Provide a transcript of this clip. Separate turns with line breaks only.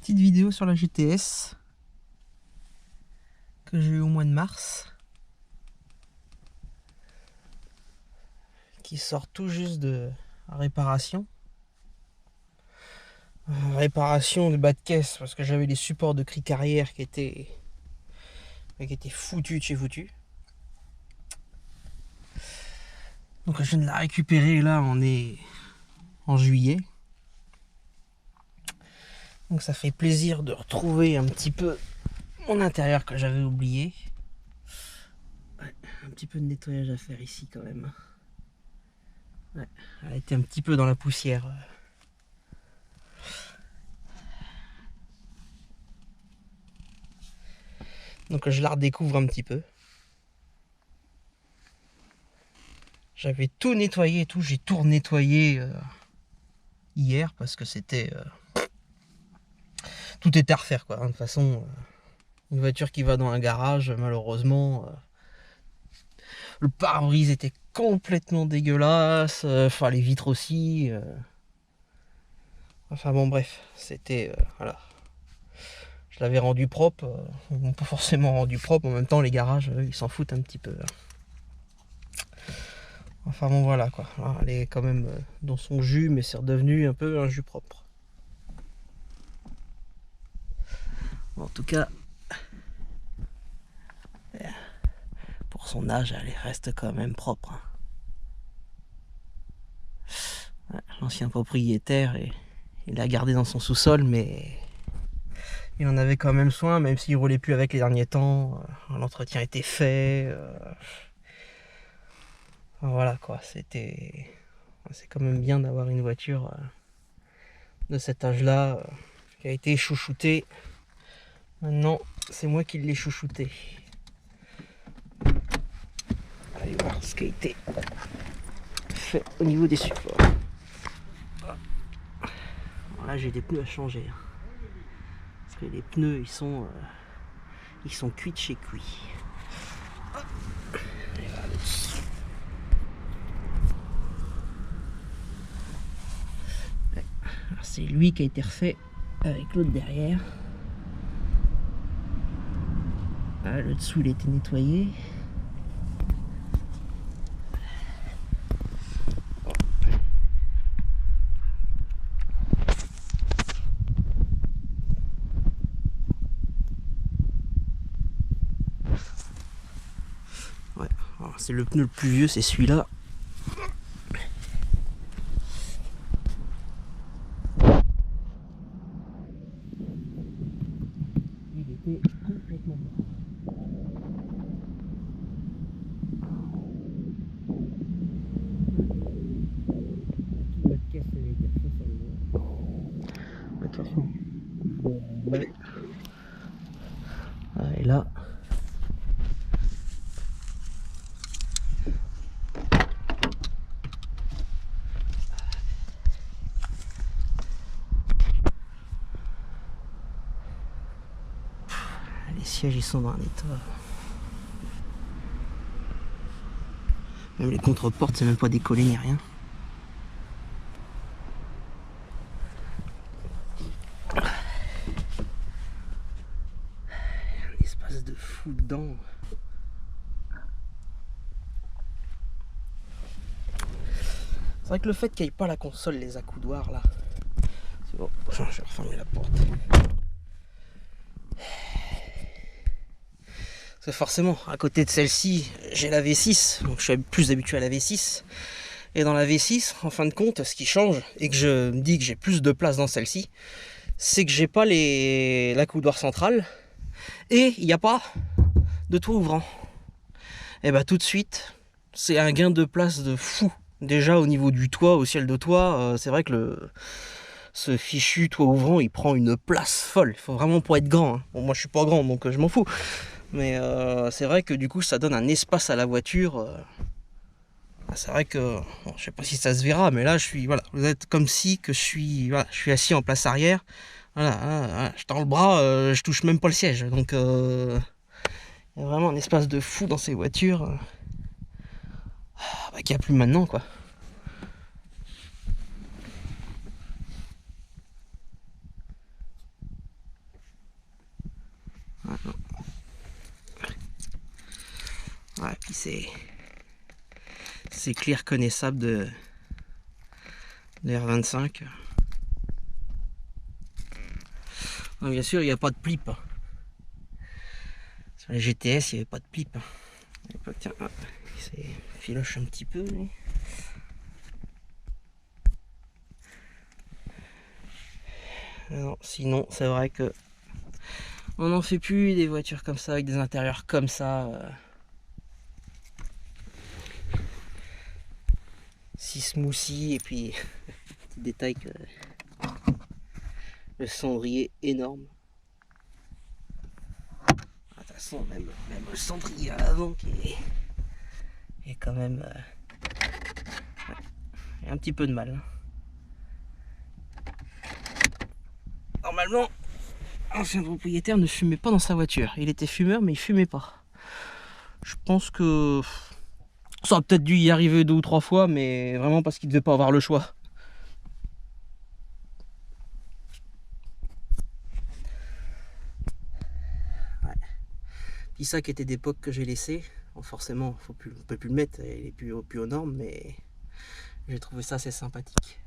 petite vidéo sur la GTS que j'ai eu au mois de mars, qui sort tout juste de réparation. Réparation de bas de caisse parce que j'avais les supports de cric arrière qui étaient foutus de chez foutus. Donc je viens de la récupérer, là on est en juillet. Donc ça fait plaisir de retrouver un petit peu mon intérieur que j'avais oublié. Ouais, un petit peu de nettoyage à faire ici quand même. Ouais, elle a été un petit peu dans la poussière. Donc je la redécouvre un petit peu. J'avais tout nettoyé et tout, j'ai tout nettoyé hier parce que c'était... tout était à refaire quoi. De toute façon, une voiture qui va dans un garage, malheureusement, le pare-brise était complètement dégueulasse, enfin les vitres aussi. Enfin bon bref, c'était... voilà. Je l'avais rendu propre, pas forcément rendu propre, en même temps les garages, ils s'en foutent un petit peu. Enfin bon voilà quoi, alors, elle est quand même dans son jus, mais c'est redevenu un peu un jus propre. Bon, en tout cas, pour son âge, elle reste quand même propre. Ouais, l'ancien propriétaire, il l'a gardé dans son sous-sol, mais il en avait quand même soin, même s'il roulait plus avec les derniers temps. L'entretien était fait. Enfin, voilà quoi, c'est quand même bien d'avoir une voiture de cet âge-là qui a été chouchoutée. Maintenant, c'est moi qui l'ai chouchouté. Allez voir ce qui a été fait au niveau des supports. Alors là, j'ai des pneus à changer. Parce que les pneus, ils sont cuits de chez cuits. C'est lui qui a été refait avec l'autre derrière. Ah, le dessous il a été nettoyé. Ouais, c'est le pneu le plus vieux, c'est celui-là. Il était complètement mort. Toute la caisse avait été refaite sur le voie. Attention. Ouais. Ah, et là. Les sièges ils sont dans un état. Même les contre-portes c'est même pas décollé ni rien. Un espace de fou dedans. C'est vrai que le fait qu'il n'y ait pas la console, les accoudoirs là. C'est bon, je vais refermer la porte. Parce que forcément, à côté de celle-ci, j'ai la V6, donc je suis plus habitué à la V6. Et dans la V6, en fin de compte, ce qui change, et que je me dis que j'ai plus de place dans celle-ci, c'est que j'ai pas l'accoudoir central, et il n'y a pas de toit ouvrant. Et bah tout de suite, c'est un gain de place de fou. Déjà au niveau du toit, au ciel de toit, c'est vrai que ce fichu toit ouvrant, il prend une place folle. Il faut vraiment pas être grand. Bon, moi je suis pas grand, donc je m'en fous. Mais c'est vrai que du coup, ça donne un espace à la voiture. C'est vrai que, bon, je sais pas si ça se verra, mais là, voilà, vous êtes comme si que je suis assis en place arrière. Voilà, je tends le bras, je touche même pas le siège. Donc, il y a vraiment un espace de fou dans ces voitures qu'il n'y a plus maintenant, quoi. Puis c'est clear reconnaissable de R25. Donc, bien sûr, il n'y a pas de plip. Sur les GTS, il n'y avait pas de plip. Tiens, il filoche un petit peu. Lui. Non, sinon, c'est vrai que on n'en fait plus des voitures comme ça, avec des intérieurs comme ça. Si smoothie, et puis petit détail que le cendrier énorme. De toute façon, même le cendrier à l'avant qui est quand même il y a un petit peu de mal. Normalement, l'ancien propriétaire ne fumait pas dans sa voiture. Il était fumeur, mais il fumait pas. Je pense que ça a peut-être dû y arriver 2 ou 3 fois, mais vraiment parce qu'il devait pas avoir le choix. Ouais. Puis ça qui était d'époque que j'ai laissé. Bon, forcément, on peut plus le mettre, il est plus aux normes, mais j'ai trouvé ça assez sympathique.